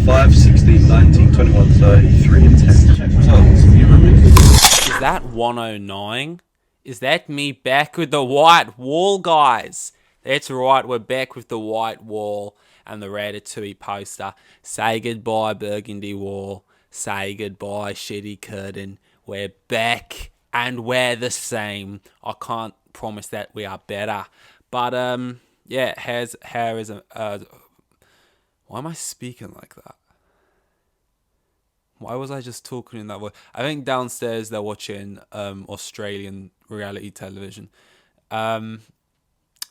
5, 16, 19, 21, 33, and 10. So, you remember? Is that 109? Is that me back with the white wall, guys? That's right, we're back with the white wall and the Ratatouille poster. Say goodbye, Burgundy Wall. Say goodbye, shitty curtain. We're back and we're the same. I can't promise that we are better, but yeah. How is why am I speaking like that? Why was I just talking in that way? I think downstairs they're watching Australian reality television. Um,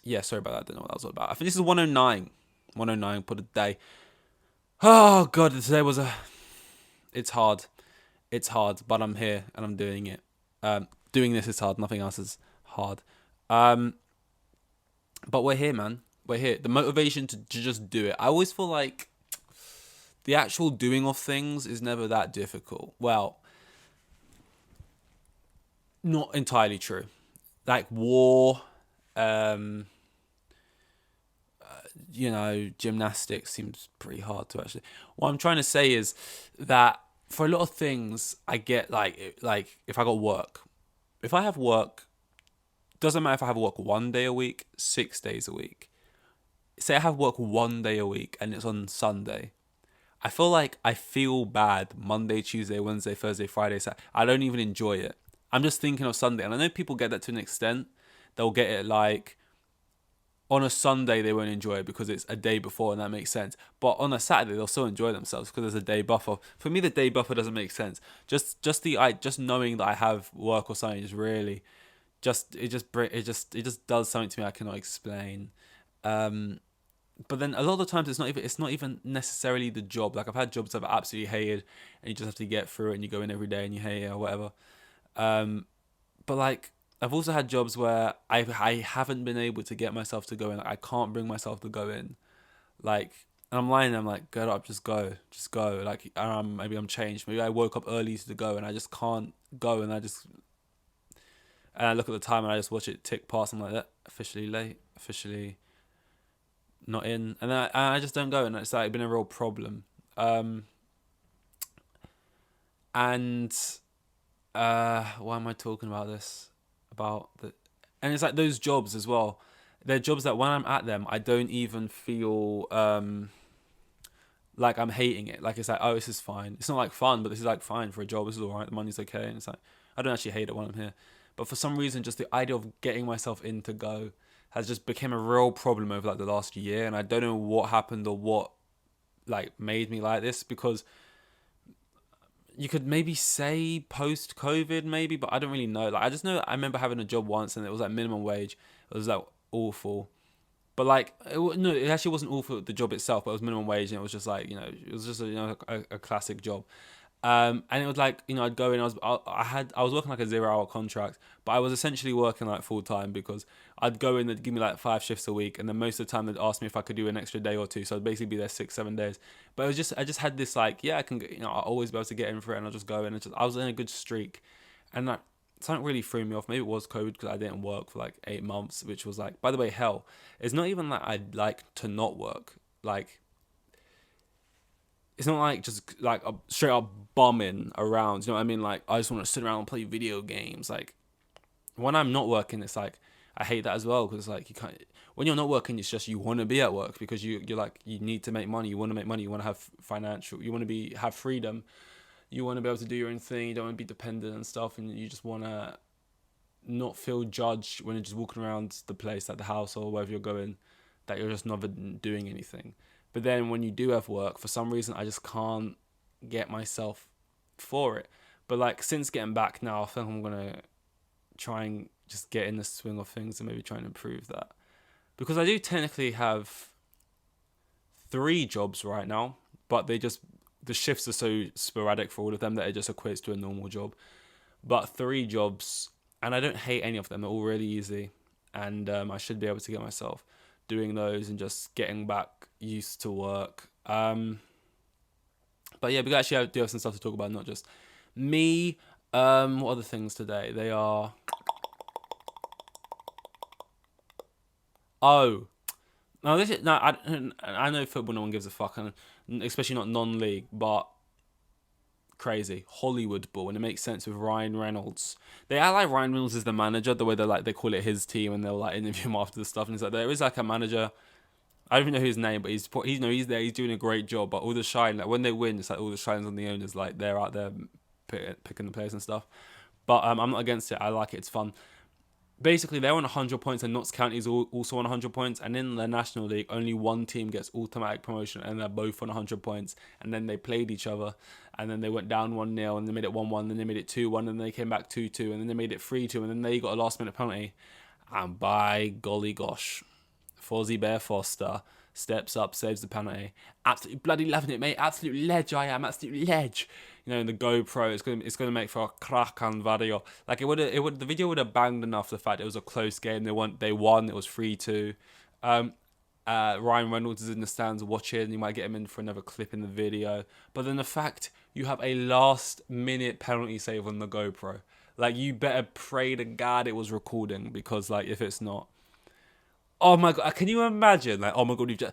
yeah, sorry about that. I don't know what that was all about. I think this is 109. 109 put a day. Oh god, today was a. It's hard. It's hard, but I'm here and I'm doing it. Doing this is hard. Nothing else is hard. Um, but we're here, man. We're here. The motivation to just do it. I always feel like the actual doing of things is never that difficult. Well, not entirely true. Like war, um, gymnastics seems pretty hard to actually. What I'm trying to say is that for a lot of things, I get like if I got work, if I have work, doesn't matter if I have work 1 day a week, 6 days a week. Say I have work 1 day a week and it's on Sunday. I feel like I feel bad Monday, Tuesday, Wednesday, Thursday, Friday, Saturday. I don't even enjoy it. I'm just thinking of Sunday. And I know people get that to an extent. They'll get it like on a Sunday they won't enjoy it because it's a day before and that makes sense. But on a Saturday they'll still enjoy themselves because there's a day buffer. For me the day buffer doesn't make sense. Just knowing that I have work or something is really it just does something to me I cannot explain. Um but then a lot of the times it's not even necessarily the job. Like I've had jobs I've absolutely hated, and you just have to get through it, and you go in every day and you hate it or whatever. Um, but like I've also had jobs where I haven't been able to get myself to go in. Like, I can't bring myself to go in. Like and I'm lying there, I'm like, get up, just go. Like maybe I'm changed. Maybe I woke up early to go and I just can't go, and I look at the time and I just watch it tick past. I'm like, that officially late, officially not in, and I just don't go, and it's like been a real problem. Um, and why am I talking about this? About the, and it's like those jobs as well. They're jobs that when I'm at them, I don't even feel like I'm hating it. Like it's like, oh, this is fine. It's not like fun, but this is like fine for a job. This is alright. The money's okay, and it's like I don't actually hate it when I'm here. But for some reason, just the idea of getting myself in to go has just become a real problem over like the last year, and I don't know what happened or what like made me like this because you could maybe say post COVID maybe, but I don't really know. Like I just know I remember having a job once and it was like minimum wage. It was like awful. But like, no, it actually wasn't awful the job itself, but it was minimum wage, and it was just like it was just a classic job. And it was like I'd go in. I was working like a 0 hour contract, but I was essentially working like full time because I'd go in. They'd give me like 5 shifts a week, and then most of the time they'd ask me if I could do an extra day or two. So I'd basically be there 6 7 days. But it was just I just had this like I can I'll always be able to get in for it, and I'll just go in. And I was in a good streak, and like something really threw me off. Maybe it was COVID because I didn't work for like 8 months, which was like, by the way, hell. It's not even that I'd like to not work. Like it's not like just like a straight up bumming around. You know what I mean? Like I just want to sit around and play video games. Like when I'm not working, it's like I hate that as well because like you can't. When you're not working, it's just you want to be at work because you're like you need to make money. You want to make money. You want to have financial. You want to have freedom. You want to be able to do your own thing. You don't want to be dependent and stuff, and you just want to not feel judged when you're just walking around the place, like the house or wherever you're going, that you're just never doing anything. But then when you do have work, for some reason, I just can't get myself for it. But like since getting back now, I think I'm gonna try and just get in the swing of things and maybe try and improve that because I do technically have 3 jobs right now, but the shifts are so sporadic for all of them that it just equates to a normal job. But 3 jobs, and I don't hate any of them. They're all really easy, and I should be able to get myself doing those and just getting back used to work. But yeah, we actually do have some stuff to talk about, not just me. What other things today? They are. Oh, no, this is no. I know football. No one gives a fuck, and especially not non-league, but crazy Hollywood ball, and it makes sense with Ryan Reynolds. They act like Ryan Reynolds is the manager, the way they call it his team, and they'll like interview him after the stuff. And it's like there is like a manager. I don't even know his name, but he's there. He's doing a great job. But all the shine, like when they win, it's like all the shine's on the owners. Like they're out there picking the players and stuff. But I'm not against it. I like it. It's fun. Basically, they're on 100 points, and Notts County is also on 100 points. And in the National League, only one team gets automatic promotion, and they're both on 100 points. And then they played each other, and then they went down 1-0, and they made it 1-1, then they made it 2-1, and then they came back 2-2, and then they made it 3-2, and then they got a last-minute penalty. And by golly gosh, Fozzie Bear Foster steps up, saves the penalty. Absolutely bloody loving it, mate. Absolute ledge I am. Absolute ledge. You know, in the GoPro, it's gonna make for a cracking video. Like the video would have banged enough. The fact it was a close game. They won. It was 3-2. Ryan Reynolds is in the stands watching. You might get him in for another clip in the video. But then the fact you have a last-minute penalty save on the GoPro. Like, you better pray to God it was recording, because like if it's not, oh my God, can you imagine? Like, oh my God,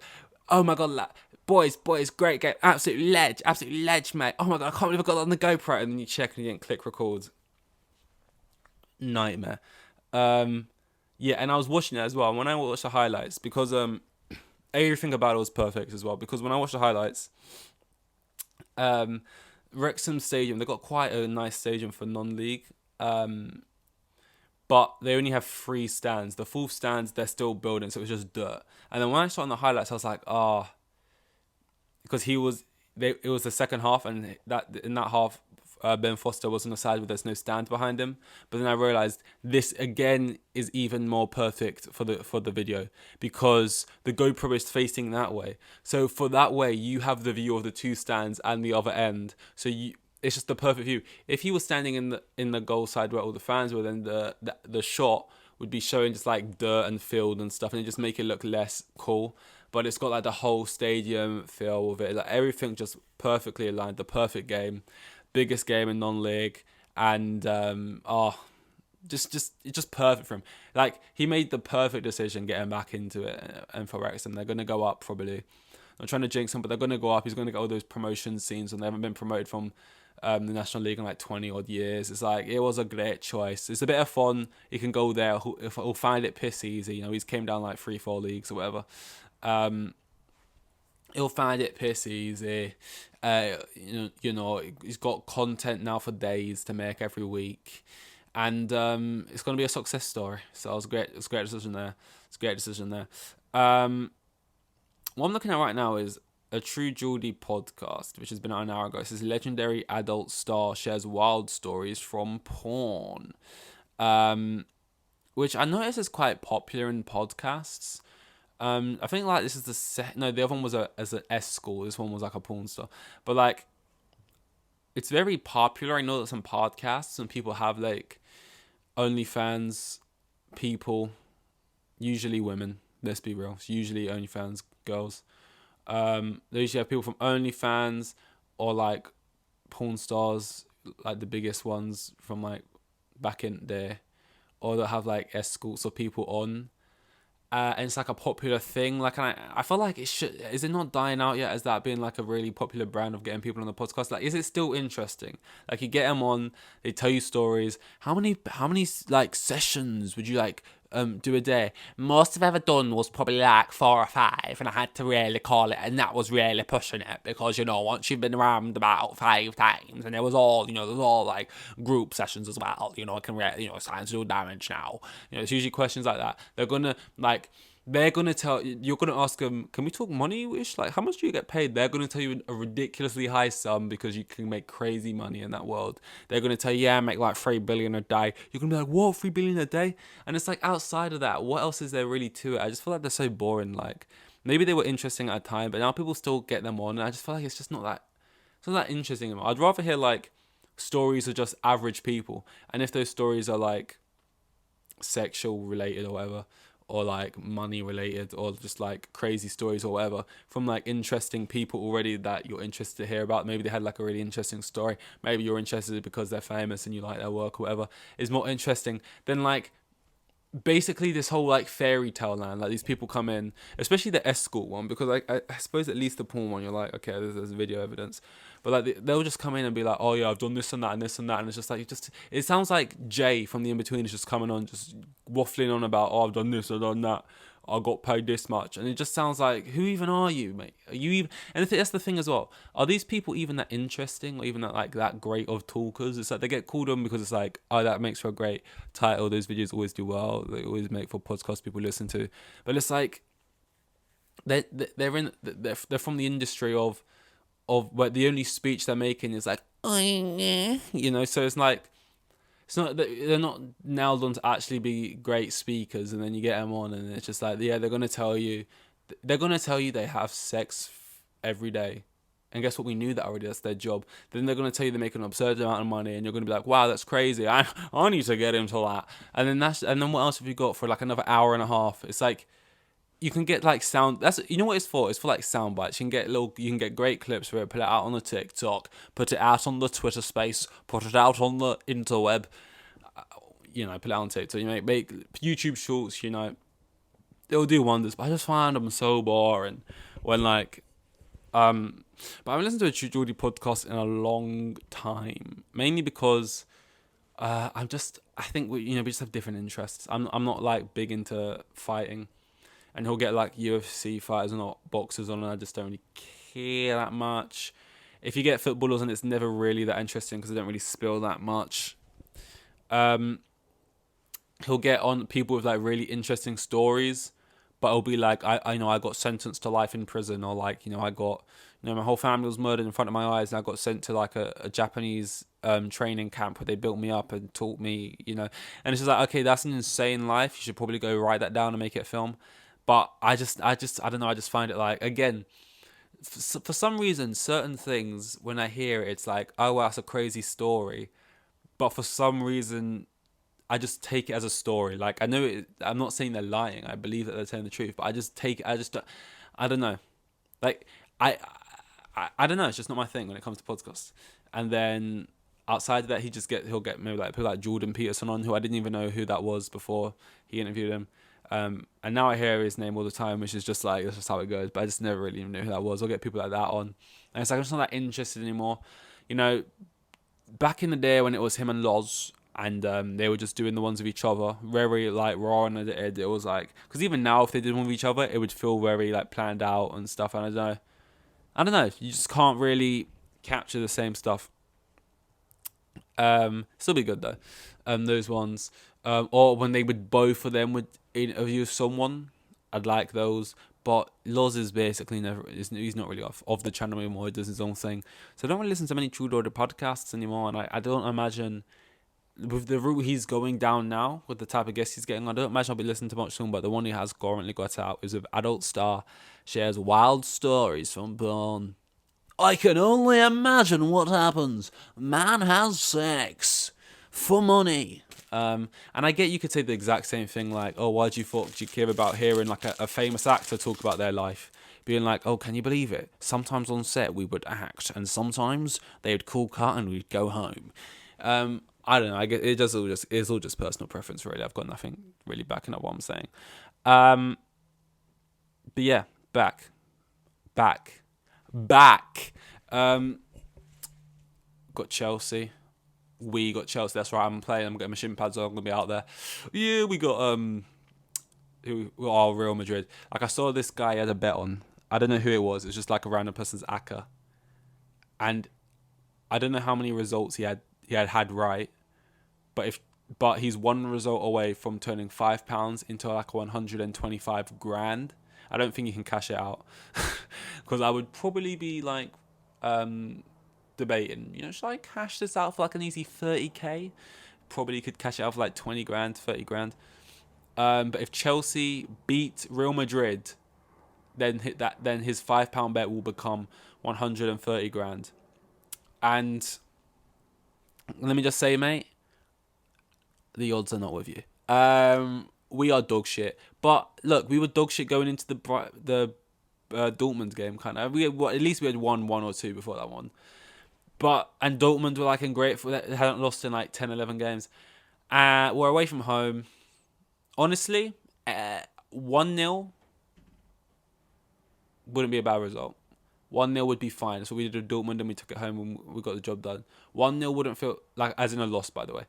oh my God, like, boys, great game, absolute ledge, mate. Oh my God, I can't believe I got that on the GoPro. And then you check and you didn't click record. Nightmare. Yeah, and I was watching it as well. And when I watched the highlights, because everything about it was perfect as well. Because when I watched the highlights, Wrexham Stadium, they got quite a nice stadium for non-league. But they only have 3 stands. The 4th stands, they're still building, so it was just dirt. And then when I saw in the highlights, I was like, because it was the second half, and in that half, Ben Foster was on the side where there's no stand behind him. But then I realised this again is even more perfect for the video, because the GoPro is facing that way. So for that way, you have the view of the 2 stands and the other end. So it's just the perfect view. If he was standing in the goal side where all the fans were, then the shot would be showing just like dirt and field and stuff, and it just make it look less cool. But it's got like the whole stadium feel with it, like everything just perfectly aligned. The perfect game, biggest game in non-league, and just perfect for him. Like, he made the perfect decision getting back into it, and for Wrexham, they're gonna go up probably. I'm trying to jinx him, but they're gonna go up. He's gonna get all those promotion scenes, and they haven't been promoted from the National League in like 20 odd years. It's like, it was a great choice. It's a bit of fun. He can go there. He'll find it piss easy. You know, he's came down like 3-4 leagues or whatever. He'll find it piss easy. You know, he's got content now for days to make every week, and it's going to be a success story. So it was great. It's a great decision there. What I'm looking at right now is a True Geordie podcast, which has been out an hour ago. It says legendary adult star shares wild stories from porn, which I notice is quite popular in podcasts. I think like this is the other one was as an S school. This one was like a porn star, but like it's very popular. I know that some podcasts and people have like OnlyFans people, usually women. Let's be real. It's usually OnlyFans girls. They usually have people from OnlyFans or like porn stars, like the biggest ones from like back in there, or they'll have like escorts or people on. And it's like a popular thing. Like, I feel like is it not dying out yet as that being like a really popular brand of getting people on the podcast? Like, is it still interesting? Like, you get them on, they tell you stories. How many like sessions would you like do a day? Most I've ever done was probably like 4 or 5, and I had to really call it, and that was really pushing it, because, you know, once you've been around about 5 times, and there was all like group sessions as well, you know, it can really, you know, starting to do damage now. You know, it's usually questions like that. They're gonna you're gonna ask them, can we talk money-ish? Like, how much do you get paid? They're gonna tell you a ridiculously high sum, because you can make crazy money in that world. They're gonna tell you, yeah, I make like 3 billion a day. You're gonna be like, what, 3 billion a day? And it's like, outside of that, what else is there really to it? I just feel like they're so boring. Like, maybe they were interesting at a time, but now people still get them on, and I just feel like it's not that interesting anymore. I'd rather hear like stories of just average people, and if those stories are like sexual related or whatever, or like money related, or just like crazy stories or whatever, from like interesting people already that you're interested to hear about. Maybe they had like a really interesting story. Maybe you're interested because they're famous and you like their work or whatever, is more interesting than like basically this whole like fairy tale land, like these people come in, especially the escort one, because like I suppose at least the porn one, you're like, okay, there's video evidence, but like they'll just come in and be like, oh yeah, I've done this and that and this and that, and it's just like it sounds like Jay from The In Between is just coming on, just waffling on about, oh, I've done this, I've done that, I got paid this much, and it just sounds like, who even are you, mate? Are you even? And that's the thing as well. Are these people even that interesting, or even that great of talkers? It's like they get called on because it's like, oh, that makes for a great title. Those videos always do well. They always make for podcasts people listen to. But it's like they're from the industry of where the only speech they're making is like, oh, yeah, you know. So it's like, it's not, they're not nailed on to actually be great speakers, and then you get them on, and it's just like, yeah, they're gonna tell you they have sex every day, and guess what? We knew that already. That's their job. Then they're gonna tell you they make an absurd amount of money, and you're gonna be like, wow, that's crazy. I need to get into that. And then what else have you got for like another hour and a half? It's like, you can get like sound. That's, you know what it's for? It's for like sound bites. You can get great clips for it. Put it out on the TikTok. Put it out on the Twitter space. Put it out on the interweb. You know, put it out on TikTok. You make YouTube shorts. You know, they'll do wonders. But I just find them so boring when like, but I haven't listened to a True Geordie podcast in a long time. Mainly because I think we just have different interests. I'm not like big into fighting. And he'll get like UFC fighters and not boxers on, and I just don't really care that much. If you get footballers on, it's never really that interesting because they don't really spill that much. He'll get on people with like really interesting stories, but it'll be like, I know I got sentenced to life in prison, or like, I got, my whole family was murdered in front of my eyes, and I got sent to like a Japanese training camp where they built me up and taught me, and it's just like, okay, that's an insane life. You should probably go write that down and make it a film. But I don't know. I just find it like, again, for some reason, certain things, when I hear it, it's like, oh, wow, that's a crazy story. But for some reason, I just take it as a story. Like, I know I'm not saying they're lying. I believe that they're telling the truth. But I just take it, I don't know. Like, I don't know. It's just not my thing when it comes to podcasts. And then outside of that, he'll get maybe like people like Jordan Peterson on, who I didn't even know who that was before he interviewed him. And now I hear his name all the time, which is just like, that's just how it goes. But I just never really even knew who that was. I'll get people like that on, and it's like, I'm just not that interested anymore. Back in the day when it was him and Loz, and they were just doing the ones with each other, very like raw, and it was like, because even now if they did one with each other, it would feel very like planned out and stuff. And I don't know. You just can't really capture the same stuff. Still be good though. Those ones, or when they would both of them would interview someone, I'd like those. But Loz is basically he's not really off the channel anymore. He does his own thing, so I don't really listen to many True Geordie podcasts anymore. And I don't imagine, with the route he's going down now, with the type of guests he's getting, I don't imagine I'll be listening to much soon. But the one he has currently got out is with Adult Star, shares wild stories from Born. I can only imagine what happens. Man has sex for money. And I get you could say the exact same thing, like, oh, why do you care about hearing like a famous actor talk about their life? Being like, oh, can you believe it? Sometimes on set we would act, and sometimes they would call cut and we'd go home. I don't know. I get it's all just personal preference, really. I've got nothing really backing up what I'm saying. But yeah, back. Got Chelsea. We got Chelsea. That's right. I'm playing. I'm getting my shin pads on. I'm gonna be out there. Yeah, we got Real Madrid. Like, I saw this guy had a bet on. I don't know who it was. It was just like a random person's ACCA, and I don't know how many results he had right, but he's one result away from turning £5 into like 125 grand. I don't think you can cash it out, because I would probably be like debating, should I cash this out for like an easy 30k? Probably could cash it out for like 20 grand, 30 grand. But if Chelsea beat Real Madrid, then his £5 bet will become 130 grand. And let me just say, mate, the odds are not with you. We are dog shit. But look, we were dog shit going into the Dortmund game, kind of. At least we had won 1 or 2 before that one. And Dortmund were like ungrateful. They hadn't lost in like 10, 11 games. We're away from home. honestly, 1-0 wouldn't be a bad result. 1-0 would be fine. So we did a Dortmund and we took it home and we got the job done. 1-0 wouldn't feel like, as in a loss, by the way,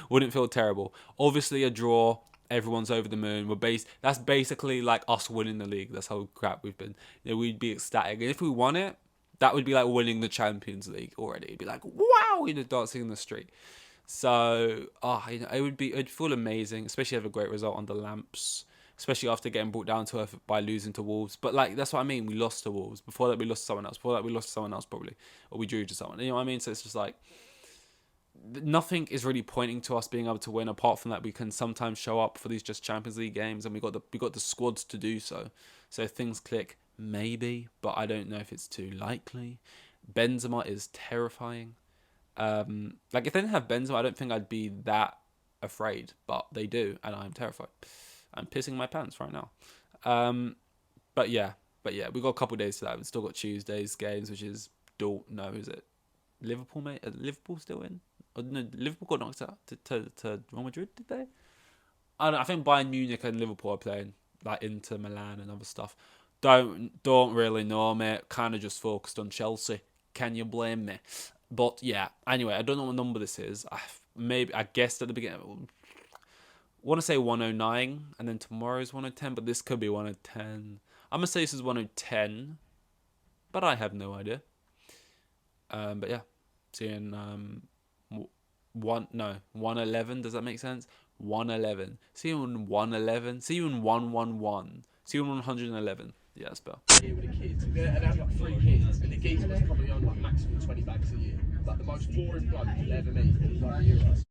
wouldn't feel terrible. Obviously, a draw, everyone's over the moon. That's basically like us winning the league. That's how crap we've been. We'd be ecstatic. And if we won it, that would be like winning the Champions League already. It'd be like, wow, dancing in the street. So, it'd feel amazing, especially have a great result under Lamps, especially after getting brought down to earth by losing to Wolves. But like, that's what I mean. We lost to Wolves. Before that, we lost to someone else. Before that, we lost to someone else probably, or we drew to someone. You know what I mean? So it's just like nothing is really pointing to us being able to win. Apart from that, we can sometimes show up for these just Champions League games, and we got the squads to do so. So if things click, maybe, but I don't know if it's too likely. Benzema is terrifying. Like if they didn't have Benzema, I don't think I'd be that afraid, but they do, and I'm terrified. I'm pissing my pants right now. But yeah, we got a couple of days to that. We've still got Tuesday's games, which is is it Liverpool, mate? Are Liverpool still in? Or no, Liverpool got knocked out to Real Madrid, did they? I don't know, I think Bayern Munich and Liverpool are playing, like Inter Milan and other stuff. Don't really know, mate. Kind of just focused on Chelsea. Can you blame me? But yeah, anyway, I don't know what number this is. I guessed at the beginning. Want to say 109, and then tomorrow's 110, but this could be 110. I'm gonna say this is 110, but I have no idea. But yeah, seeing 111. Does that make sense? 111. See you in 111. See you in 111. See you in 111. Yeah, that's better. Here with the kids, and have like 3 kids, and the geezer was probably on like maximum 20 bags a year. Like the most boring bloke you'll ever meet. Like,